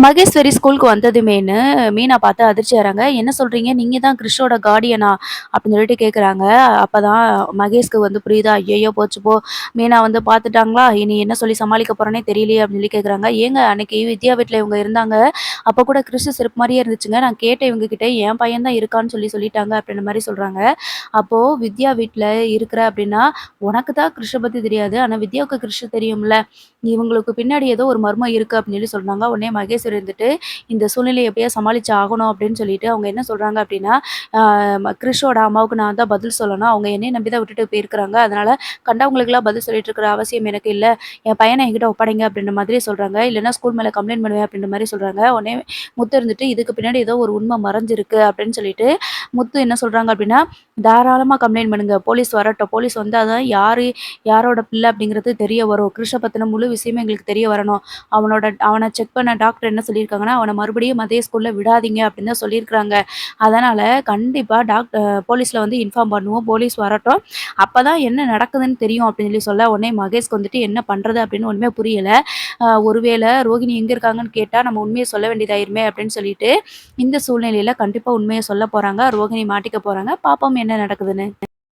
மகேஸ்வரி ஸ்கூலுக்கு வந்ததுமேன்னு மீனா பார்த்து அதிர்ச்சியாறாங்க. "என்ன சொல்றீங்க? நீங்க தான் கிறிஷோட கார்டியனா?" அப்படின்னு சொல்லிட்டு கேட்குறாங்க. அப்பதான் மகேஷ்க்கு வந்து புரியுது. "ஐயய்யோ! போச்சு போ! மீனா வந்து பார்த்துட்டாங்களா? இனி என்ன சொல்லி சமாளிக்க போறேன்னே தெரியலையே!" அப்படின்னு சொல்லி கேட்குறாங்க. "ஏங்க அன்னைக்கு வித்யா வீட்ல இவங்க இருந்தாங்க. அப்ப கூட கிறிஷ் செருப்பு மாரியே இருந்துச்சுங்க. நான் கேட்டேன் இவங்க கிட்ட. என் பையன் தான் இருக்கான்னு சொல்லிட்டாங்க." அப்படின்ற மாரி சொல்றாங்க. அப்போ வித்யா வீட்ல இருக்கிற அப்படின்னா, "உனக்கு தான் கிறிஷ பத்தி தெரியாது. ஆனா வித்யாவுக்கு கிறிஷ தெரியும்ல. இவங்களுக்கு பின்னாடி ஏதோ ஒரு மர்மம் இருக்கு." அப்படின்னு சொல்லி சொன்னாங்க. உடனே மகேஷ் இருந்துட்டு, "இந்த சூழ்நிலைய எப்படியாவது சமாளிச்சு ஆகணும்." அப்படின்னு சொல்லிட்டு அவங்க என்ன சொல்றாங்க அப்படின்னா, "ஆ கிறிஷோட அம்மாவுக்கு நான் தான் பதில் சொல்லணும். அவங்க என்னைய நம்பி தான் விட்டுட்டு போயிருக்கிறாங்க. அதனால கண்டவங்களுக்கெல்லாம் பதில் சொல்லிட்டு இருக்கிற அவசியம் எனக்கு இல்ல. என் பையன என்கிட்ட ஒப்படைங்க." அப்படின்ற மாதிரி சொல்றாங்க. இல்லன்னா ஸ்கூல் மேல கம்ப்ளைண்ட் பண்ணுவேன் அப்படின்ற மாரி சொல்றாங்க. உடனே முத்து இருந்துட்டு, "இதுக்கு பின்னாடி ஏதோ ஒரு உண்மை மறைஞ்சிருக்கு." அப்படின்னு சொல்லிட்டு முத்து என்ன சொல்றாங்க அப்படின்னா, "தாராளமா கம்ப்ளைண்ட் பண்ணுங்க. போலீஸ் வரட்டும். போலீஸ் வந்தா தான் யாரோட பிள்ளை அப்படிங்கிறது தெரிய வரும். கிறிஷ பத்தின முழு விஷயமும் எங்களுக்கு தெரிய வரணும். அவன செக் பண்ண டாக்டர் என்ன சொல்லியிருக்காங்கன்னா, அவன மறுபடியும் அதே ஸ்கூல்ல விடாதீங்க அப்படின்னு தான் சொல்லியிருக்கிறாங்க. அதனால கண்டிப்பா போலீஸ்ல வந்து இன்ஃபார்ம் பண்ணுவோம். போலீஸ் வரட்டும். அப்பதான் என்ன நடக்குதுன்னு தெரியும்." அப்படின்னு சொல்ல, உடனே மகேஷ்க்கு வந்துட்டு என்ன பண்றது அப்படின்னு ஒண்ணுமே புரியல. ஒருவேளை ரோகிணி எங்க இருக்காங்கன்னு கேட்டா நம்ம உண்மைய சொல்ல வேண்டியதாயிருமே அப்படின்னு சொல்லிட்டு, இந்த சூழ்நிலையில கண்டிப்பா உண்மைய சொல்ல போறாங்க. ரோகிணி மாட்டிக்க போறாங்க. பாப்போம் என்ன நடக்குதுன்னு.